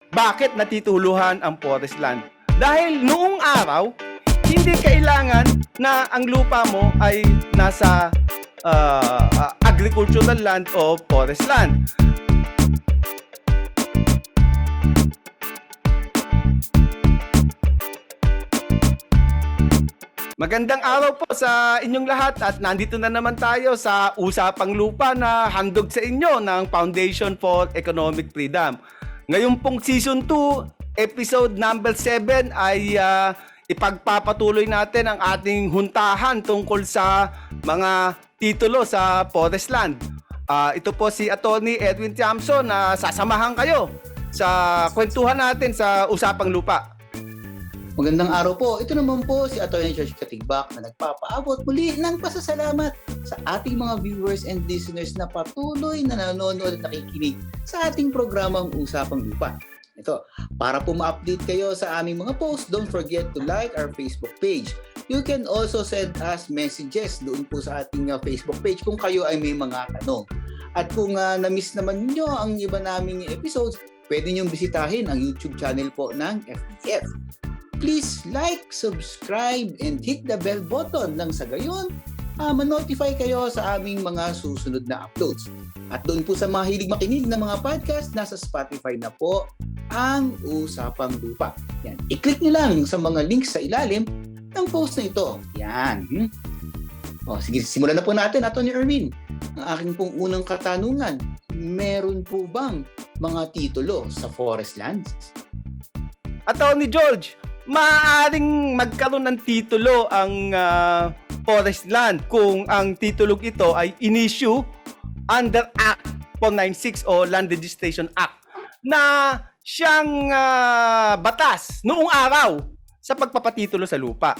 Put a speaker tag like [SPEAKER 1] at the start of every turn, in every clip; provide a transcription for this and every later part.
[SPEAKER 1] Bakit natituluhan ang forest land? Dahil noong araw, hindi kailangan na ang lupa mo ay nasa agricultural land o forest land. Magandang araw po sa inyong lahat at nandito na naman tayo sa Usapang Lupa na handog sa inyo ng Foundation for Economic Freedom. Ngayon pong Season 2, Episode number 7 ay ipagpapatuloy natin ang ating huntahan tungkol sa mga titulo sa forest land. Ito po si Attorney Edwin Tiamson na sasamahan kayo sa kwentuhan natin sa Usapang Lupa.
[SPEAKER 2] Magandang araw po. Ito naman po si Atty. George Katigbak na nagpapaabot muli ng pasasalamat sa ating mga viewers and listeners na patuloy na nanonood at nakikinig sa ating programang Usapang Lupa. Ito, para po ma-update kayo sa aming mga posts, don't forget to like our Facebook page. You can also send us messages doon po sa ating Facebook page kung kayo ay may mga tanong. At kung na-miss naman niyo ang iba naming episodes, pwede niyong bisitahin ang YouTube channel po ng FDF. Please like, subscribe, and hit the bell button nang sa gayon ma-notify kayo sa aming mga susunod na uploads. At doon po sa mga hilig makinig ng mga podcast, nasa Spotify na po ang Usapang Lupa. Yan. I-click nyo lang sa mga links sa ilalim ng post na ito. Yan. Sige, simulan na po natin, Atty. Erwin. Ang aking pong unang katanungan, meron po bang mga titulo sa forest lands?
[SPEAKER 1] Atty. George, maaaring magkaroon ng titulo ang forest land kung ang titulog ito ay in-issue under Act 496 o Land Registration Act na siyang batas noong araw sa pagpapatitulo sa lupa.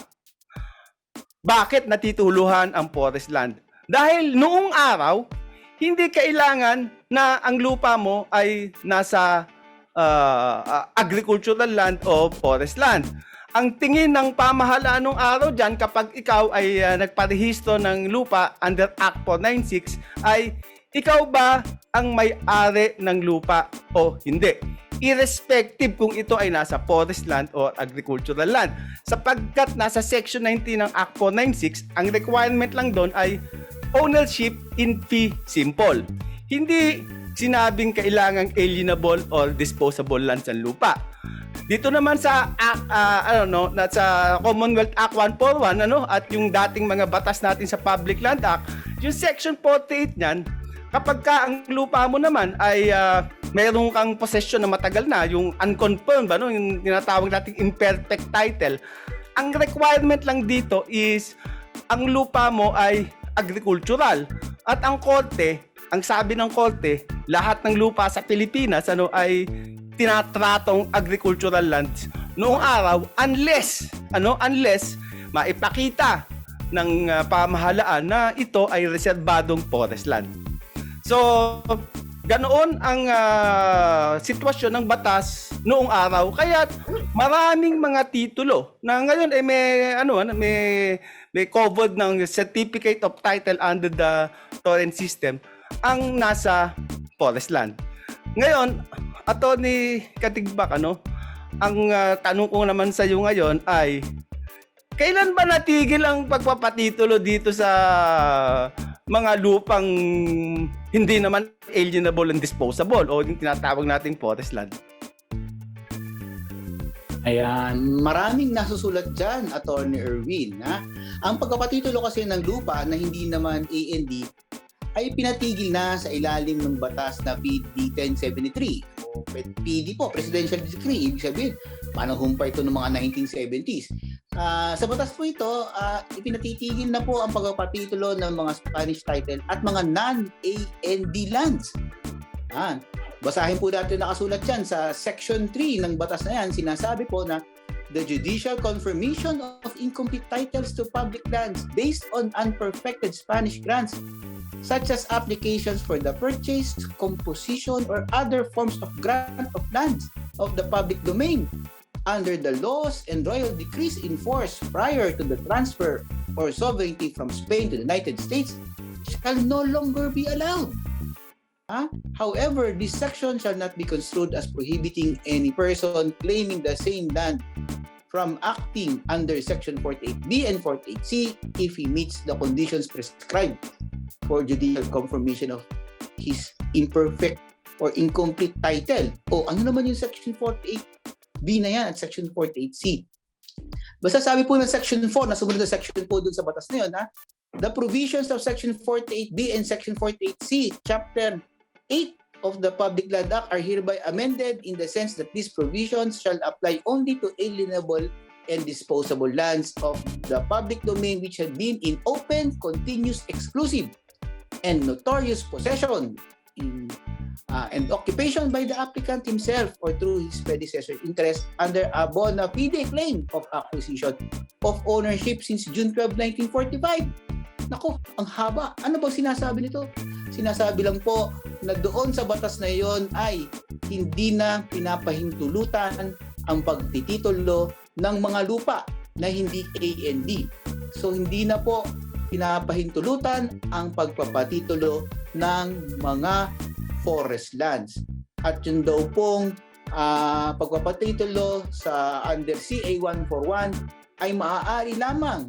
[SPEAKER 1] Bakit natituluhan ang forest land? Dahil noong araw, hindi kailangan na ang lupa mo ay nasa agricultural land o forest land. Ang tingin ng pamahalaan nung araw dyan kapag ikaw ay nagparehistro ng lupa under Act 496 ay ikaw ba ang may-ari ng lupa o hindi? Irrespective kung ito ay nasa forest land o agricultural land. Sapagkat nasa Section 19 ng Act 496, ang requirement lang doon ay ownership in fee simple. Hindi sinabing kailangang alienable or disposable lands ang lupa. Dito naman sa sa Commonwealth Act 141 at yung dating mga batas natin sa Public Land Act, yung Section 48 niyan, kapag ka ang lupa mo naman ay mayroon kang possession na matagal na, yung unconfirmed, yung tinatawag nating imperfect title, ang requirement lang dito is ang lupa mo ay agricultural. At ang korte, ang sabi ng korte, lahat ng lupa sa Pilipinas ay tinatratong agricultural lands noong araw unless maipakita ng pamahalaan na ito ay reserbadong forest land. So, ganoon ang sitwasyon ng batas noong araw. Kaya maraming mga titulo na ngayon ay may covered ng Certificate of Title under the torrent system ang nasa forest land. Ngayon, Atty. Katigbak, ang tanong ko naman sa iyo ngayon ay kailan ba natigil ang pagpapatitulo dito sa mga lupang hindi naman alienable and disposable o yung tinatawag nating forest land?
[SPEAKER 2] Ayan, maraming nasusulat dyan, Atty. Erwin. Ang pagpapatitulo kasi ng lupa na hindi naman A&D ay pinatigil na sa ilalim ng batas na PD 1073 o PD po, Presidential Decree. Ibig sabihin, panahon pa ito ng mga 1970s. Sa batas po ito, ipinatitigil na po ang pagpapatitulo ng mga Spanish title at mga non-A&D lands. Basahin po natin nakasulat dyan sa Section 3 ng batas na yan. Sinasabi po na the judicial confirmation of incomplete titles to public lands based on unperfected Spanish grants such as applications for the purchase, composition, or other forms of grant of lands of the public domain under the laws and royal decrees in force prior to the transfer or sovereignty from Spain to the United States shall no longer be allowed. However, this section shall not be construed as prohibiting any person claiming the same land from acting under Section 48B and 48C if he meets the conditions prescribed for judicial confirmation of his imperfect or incomplete title. O ano naman yung Section 48B na yan at Section 48C? Basta sabi po ng Section 4, nasumunod na Section po dun sa batas na yun, the provisions of Section 48B and Section 48C, Chapter 8 of the Public Land Act are hereby amended in the sense that these provisions shall apply only to alienable and disposable lands of the public domain which had been in open, continuous, exclusive, and notorious possession and occupation by the applicant himself or through his predecessor interest under a bona fide claim of acquisition of ownership since June 12, 1945. Naku, ang haba. Ano ba sinasabi nito? Sinasabi lang po na doon sa batas na iyon ay hindi na pinapahintulutan ang pagtititulo ng mga lupa na hindi A&D. So hindi na po pinapahintulutan ang pagpapatitulo ng mga forest lands. At yun daw pong pagpapatitulo sa under CA 141 ay maaari lamang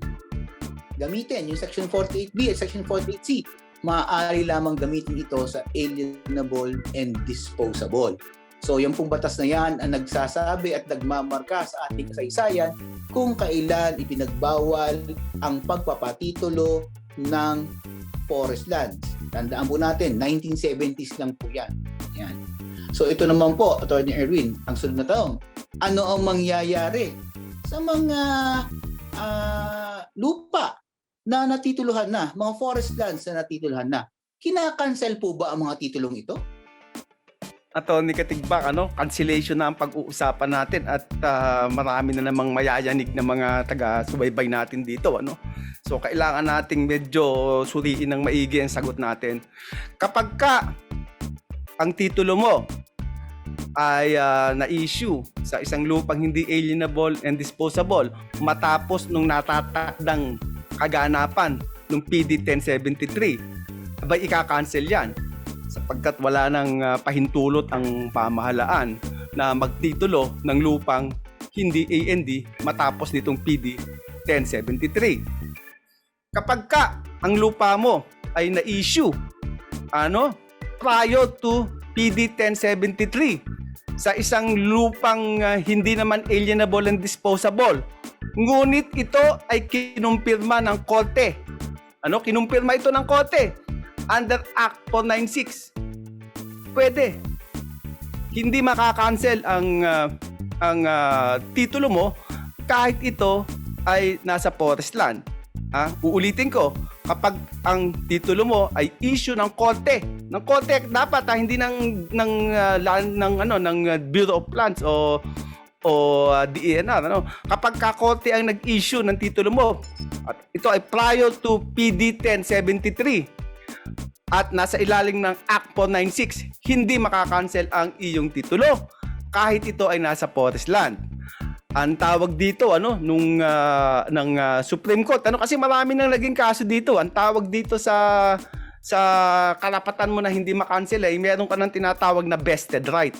[SPEAKER 2] gamitin yung Section 48B at Section 48C. Maaari lamang gamitin ito sa alienable and disposable. So yung pong batas na yan ang nagsasabi at nagmamarka sa ating kasaysayan kung kailan ipinagbawal ang pagpapatitulo ng forest lands. Tandaan po natin, 1970s lang po yan. Yan. So ito naman po, Attorney Erwin, ang sunod na tanong, ano ang mangyayari sa mga lupa na natituluhan na, mga forest lands na natituluhan na? Kinakancel po ba ang mga titulong ito?
[SPEAKER 1] Attorney Katigbak, cancellation na ang pag-uusapan natin at marami na namang mayayanig na mga taga-subaybay natin dito, So kailangan nating medyo suriin ng maigi ang sagot natin. Kapag ka ang titulo mo ay na-issue sa isang lupang hindi alienable and disposable matapos nung natatakdang kaganapan ng PD 1073, abay ika-cancel yan sapagkat wala nang pahintulot ang pamahalaan na magtitulo ng lupang hindi A&D matapos nitong PD 1073. Kapag ka ang lupa mo ay na-issue prior to PD 1073 sa isang lupang hindi naman alienable and disposable, ngunit ito ay kinumpirma ng korte. Kinumpirma ito ng korte under Act 496. Pwede. Hindi makakancel ang titulo mo kahit ito ay nasa forest land. Uulitin ko, kapag ang titulo mo ay issue ng korte dapat hindi ng Bureau of Lands o DENR, kapag korte ang nag-issue ng titulo mo at ito ay prior to PD 1073 at nasa ilalim ng Act 496, hindi makakancel ang iyong titulo kahit ito ay nasa forest land. Ang tawag dito ng Supreme Court, kasi marami nang naging kaso dito. Ang tawag dito sa karapatan mo na hindi makancel ay meron ka nang tinatawag na vested right.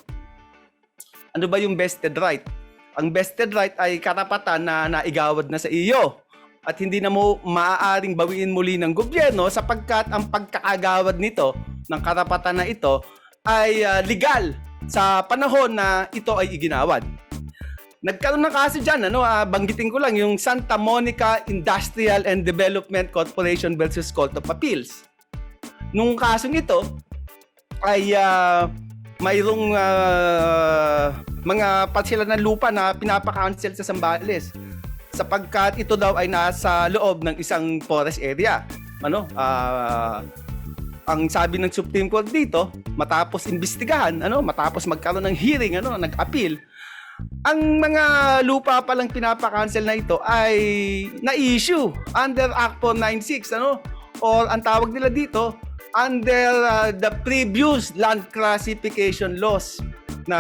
[SPEAKER 1] Ano ba yung vested right? Ang vested right ay karapatan na naigawad na sa iyo at hindi na mo maaaring bawiin muli ng gobyerno sapagkat ang pagkakagawad nito ng karapatan na ito ay legal sa panahon na ito ay iginawad. Nagkaroon ng kaso dyan, banggitin ko lang yung Santa Monica Industrial and Development Corporation versus Court of Appeals. Nung kasong ito ay mayroong mga parsela ng lupa na pinapakancel sa Zambales sapagkat ito daw ay nasa loob ng isang forest area. Ang sabi ng Supreme Court dito, matapos imbestigahan, matapos magkaroon ng hearing, nag-appeal, ang mga lupa palang pinapakancel na ito ay na-issue under Act 496, or ang tawag nila dito, under the previous land classification laws na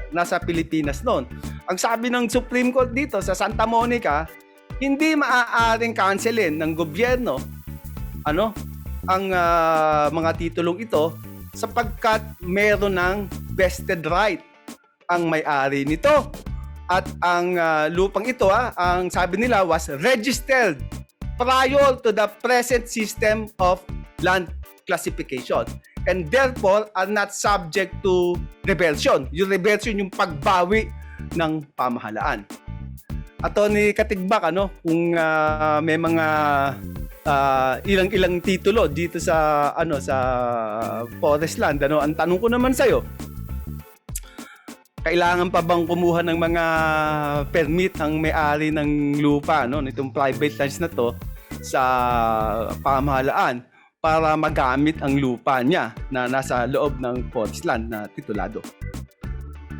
[SPEAKER 1] nasa Pilipinas noon. Ang sabi ng Supreme Court dito sa Santa Monica, hindi maaaring cancelin ng gobyerno ang mga titulong ito sapagkat meron ng vested right ang may-ari nito. At ang lupang ito, ang sabi nila was registered prior to the present system of land classification and therefore are not subject to reversion. Yung reversion, yung pagbawi ng pamahalaan. Attorney Katigbak, kung may mga ilang titulo dito sa sa forest land, ang tanong ko naman sa iyo, kailangan pa bang kumuha ng mga permit ang may-ari ng lupa, nitong private lands na to sa pamahalaan para magamit ang lupa niya na nasa loob ng forest land na titulado?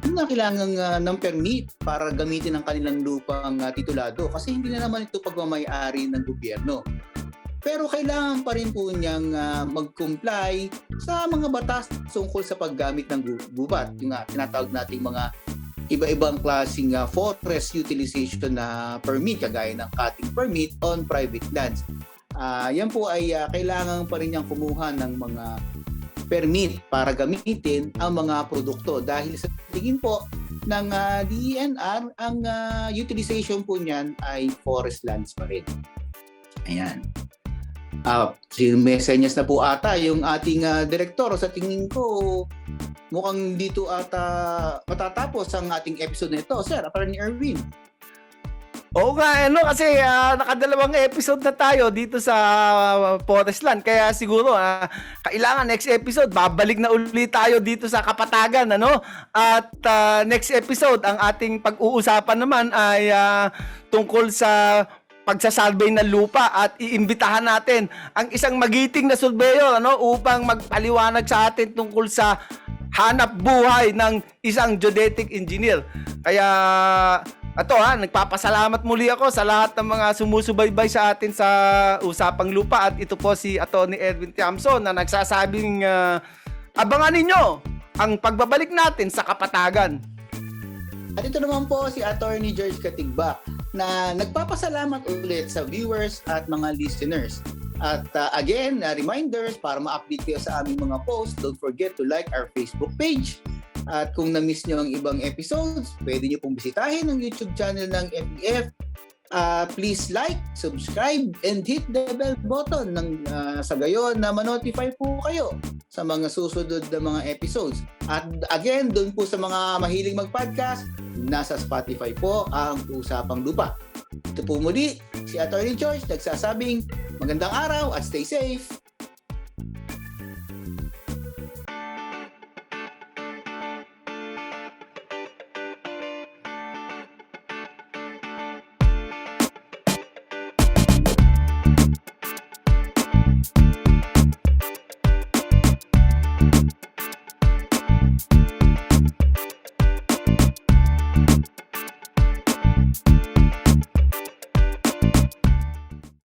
[SPEAKER 2] Na kailangan ng permit para gamitin ang kanilang lupang titulado kasi hindi na naman ito pagmamay-ari ng gobyerno. Pero kailangan pa rin po niyang mag-comply sa mga batas tungkol sa paggamit ng gubat. Yung tinatawag nating mga iba-ibang klaseng forest utilization na permit, kagaya ng cutting permit on private lands. Yan po ay kailangan pa rin niyang kumuha ng mga permit para gamitin ang mga produkto. Dahil sa tingin po ng DENR, ang utilization po niyan ay forest lands pa rin. Ayan. Si message na po ata yung ating direktor. Sa tingin ko, mukhang dito ata matatapos ang ating episode na ito. Sir, Attorney Erwin.
[SPEAKER 1] Oo nga, kasi nakadalawang episode na tayo dito sa Forest Land. Kaya siguro, kailangan next episode, babalik na ulit tayo dito sa Kapatagan, At next episode, ang ating pag-uusapan naman ay tungkol sa pagsasurvey ng lupa at iimbitahan natin ang isang magiting na surveyor upang magpaliwanag sa atin tungkol sa hanap buhay ng isang geodetic engineer. Kaya nagpapasalamat muli ako sa lahat ng mga sumusubaybay sa atin sa Usapang Lupa, at ito po si Attorney Erwin Tiamson na nagsasabing abangan ninyo ang pagbabalik natin sa Kapatagan.
[SPEAKER 2] At ito naman po si Attorney George Katigbak na nagpapasalamat ulit sa viewers at mga listeners. At again, reminders para ma-update kayo sa aming mga posts, don't forget to like our Facebook page. At kung na-miss nyo ang ibang episodes, pwede nyo pong bisitahin ang YouTube channel ng FEF. Please like, subscribe, and hit the bell button sa gayon na ma-notify po kayo sa mga susunod na mga episodes. At again, doon po sa mga mahilig mag-podcast, nasa Spotify po ang Usapang Lupa. Ito po muli, si Attorney George nagsasabing magandang araw at stay safe!